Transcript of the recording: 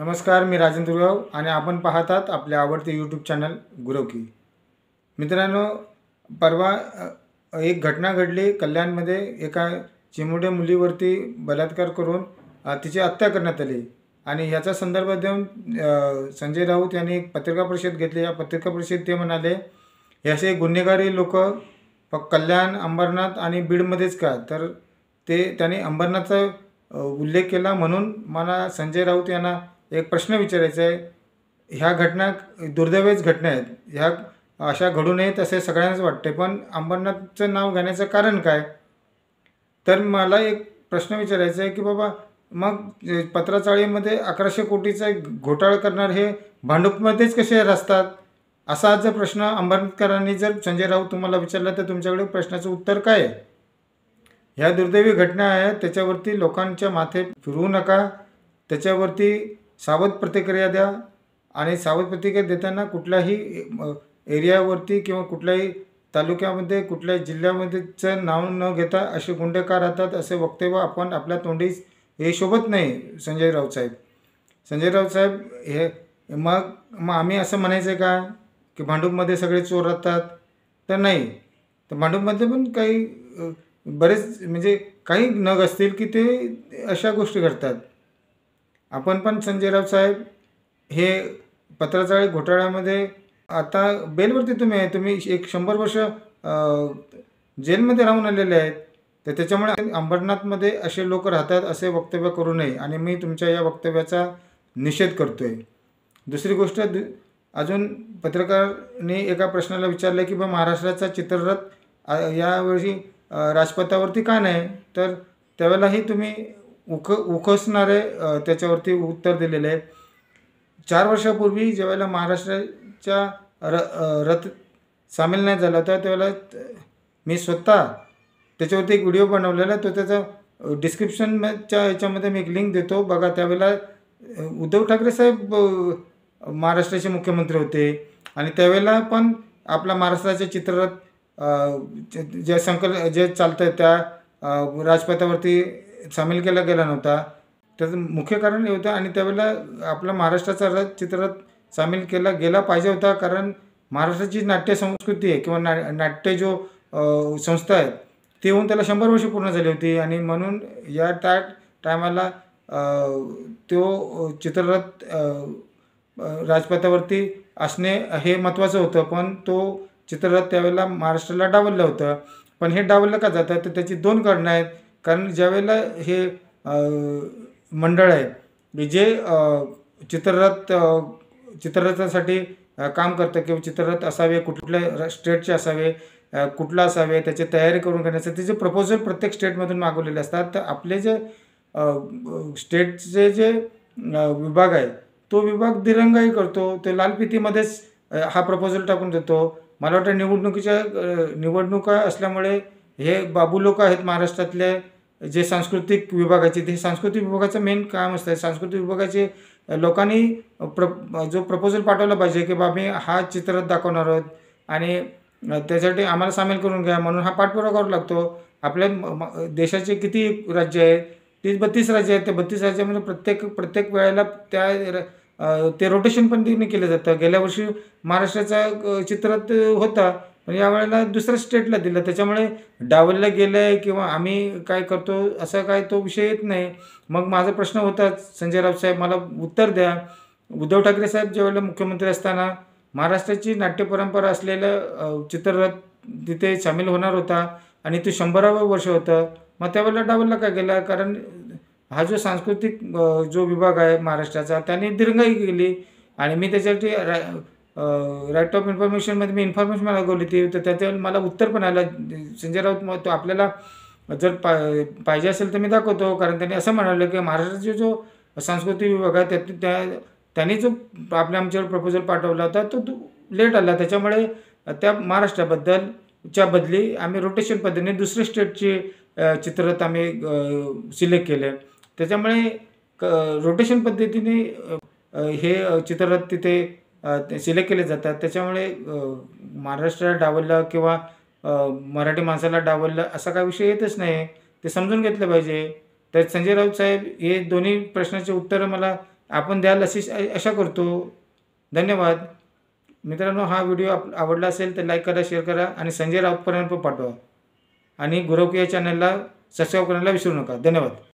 नमस्कार, मी राजेंद्र राव आणि आपण पाहतात आपले आवडते यूट्यूब चॅनल गुरवकी. मित्रांनो, परवा एक घटना घडली कल्याणमध्ये. एका चिमुरड्या मुलीवरती बलात्कार करून तिची हत्या करण्यात आली आणि ह्याचा संदर्भ देऊन संजय राऊत यांनी एक पत्रकार परिषद घेतली. या पत्रकार परिषदेत ते म्हणाले, हे असे गुन्हेगारी लोक फक्त कल्याण, अंबरनाथ आणि बीडमध्येच का, तर त्यांनी अंबरनाथचा उल्लेख केला. म्हणून मला संजय राऊत यांना एक प्रश्न विचारायचा आहे. ह्या घटना दुर्दैवीच घटना आहेत, ह्या अशा घडू नयेत असे सगळ्यांनाच वाटते, पण अंबरनाथचं नाव घेण्याचं कारण काय? तर मला एक प्रश्न विचारायचा आहे की बाबा, मग पत्राचाळीमध्ये 1100 कोटीचा घोटाळा करणार हे भांडूपमध्येच कसे असतात? असा जर प्रश्न अंबरनाथकरांनी जर संजय राऊत तुम्हाला विचारला तर तुमच्याकडे प्रश्नाचं उत्तर काय आहे? ह्या दुर्दैवी घटना आहेत, त्याच्यावरती लोकांच्या माथे फिरवू नका, त्याच्यावरती सावध प्रतिक्रिया द्या. आणि सावध प्रतिक्रिया देताना कुठल्याही एरियावरती किंवा कुठल्याही तालुक्यामध्ये, कुठल्याही जिल्ह्यामध्येचं नाव न घेता असे गुंडे का राहतात असे वक्तव्य आपण आपल्या तोंडी हे शोभत नाही. संजय राऊत साहेब हे मग आम्ही असं म्हणायचं आहे का की भांडूपमध्ये सगळे चोर राहतात? तर नाही. तर भांडूपमध्ये पण काही बरेच म्हणजे काही नग असतील की ते अशा गोष्टी घडतात. आपण पण संजय राऊत साहेब हे पत्राचाळी घोटाळ्यामध्ये आता बेलवरती तुम्ही एक 100 वर्ष जेलमध्ये राहून आलेले आहेत. तर त्याच्यामुळे अंबरनाथमध्ये असे लोक राहतात असे वक्तव्य करू नये आणि मी तुमच्या या वक्तव्याचा निषेध करतो आहे. दुसरी गोष्ट, अजून पत्रकारांनी एका प्रश्नाला विचारलं की बा महाराष्ट्राचा चित्ररथ यावेळी राजपथावरती का नाही? तर त्यावेळेलाही तुम्ही उखसणारे त्याच्यावरती उत्तर दिलेले आहे. 4 वर्षापूर्वी ज्यावेळेला महाराष्ट्राच्या रथ सामील नाही झाला होता त्यावेळेला मी स्वतः त्याच्यावरती एक व्हिडिओ बनवलेला, तो त्याचा डिस्क्रिप्शनच्या याच्यामध्ये मी एक लिंक देतो बघा. त्यावेळेला उद्धव ठाकरे साहेब महाराष्ट्राचे मुख्यमंत्री होते आणि त्यावेळेला पण आपला महाराष्ट्राचे चित्ररथ जे चालतं आहे त्या राजपथावरती सामील केला गेला नव्हता. त्याचं मुख्य कारण हे होतं आणि त्यावेळेला आपला महाराष्ट्राचा चित्ररथ सामील केला गेला पाहिजे होता, कारण महाराष्ट्राची नाट्य संस्कृती आहे किंवा नाट्य जो संस्था आहे ती होऊन त्याला 100 वर्ष पूर्ण झाली होती आणि म्हणून या टायमाला तो चित्ररथ राजपथावरती असणे हे महत्त्वाचं होतं. पण तो चित्ररथ त्यावेळेला महाराष्ट्राला डावललं होतं. पण हे डावललं का जातं? तर त्याची 2 कारणं आहेत. कारण ज्यावेळेला हे मंडळ आहे जे चित्ररथासाठी काम करतं किंवा चित्ररथ असावे, कुठल्या स्टेटचे असावे, कुठला असावे, त्याची तयारी करून घेण्यासाठी त्याचे प्रपोजल प्रत्येक स्टेटमधून मागवलेले असतात. तर आपले जे स्टेटचे जे विभाग आहे तो विभाग दिरंगाई करतो, तो लालफितीमध्येच हा प्रपोजल टाकून देतो. मला वाटतं निवडणुका असल्यामुळे हे बाबू लोक आहेत महाराष्ट्रातले जे सांस्कृतिक विभागाचे, ते सांस्कृतिक विभागाचं मेन काम असतं. सांस्कृतिक विभागाचे लोकांनी जो प्रपोजल पाठवला पाहिजे की बा मी हा चित्ररथ दाखवणार आहोत आणि त्यासाठी आम्हाला सामील करून घ्या, म्हणून हा पाठपुरावा करावा लागतो. आपल्या देशाचे किती राज्य आहेत? 32 राज्य आहेत. त्या 32 राज्यामध्ये प्रत्येक वेळेला ते रोटेशन पण तिने केलं जातं. गेल्या वर्षी महाराष्ट्राचा चित्ररथ होता पण यावेळेला दुसऱ्या स्टेटला दिलं. त्याच्यामुळे डावललं गेलं आहे किंवा आम्ही काय करतो असं काय तो विषय येत नाही. मग माझा प्रश्न होता, संजय राऊत साहेब मला उत्तर द्या. उद्धव ठाकरे साहेब ज्यावेळेला मुख्यमंत्री असताना महाराष्ट्राची नाट्य परंपरा असलेलं चित्ररथ तिथे सामील होणार होता आणि ते 100वे वर्ष होतं. मग त्यावेळेला डावलला का गेला? कारण हा जो सांस्कृतिक जो विभाग आहे महाराष्ट्राचा त्याने दिरंगाई केली आणि मी त्याच्यासाठी राईट ऑफ इन्फॉर्मेशनमध्ये मी इन्फॉर्मेशन मागवली होती. तर त्याच्यावर मला उत्तर पण आलं. संजय राऊत मग तो आपल्याला जर पाहिजे असेल तर मी दाखवतो. कारण त्यांनी असं म्हणालं की महाराष्ट्राचा जो सांस्कृतिक विभाग आहे त्यांनी जो आमच्यावर प्रपोजल पाठवला होता तो लेट आला. त्याच्यामुळे त्या महाराष्ट्राबद्दलच्या बदली आम्ही रोटेशन पद्धतीने दुसऱ्या स्टेटचे चित्ररथ आम्ही सिलेक्ट केले. त्याच्यामुळे रोटेशन पद्धतीने हे चित्ररथ तिथे सिलेक्ट केले जातात. त्याच्यामुळे महाराष्ट्राला डावललं किंवा मराठी माणसाला डावललं असा काही विषय येतच नाही. ते समजून घेतलं पाहिजे. तर संजय राऊत साहेब हे दोन्ही प्रश्नाचे उत्तरं मला आपण द्याल अशी आशा करतो. धन्यवाद. मित्रांनो, हा व्हिडिओ आवडला असेल तर लाईक करा, शेअर करा आणि संजय राऊतपर्यंत पाठवा आणि गुरव की या चॅनलला सबस्क्राईब करायला विसरू नका. धन्यवाद.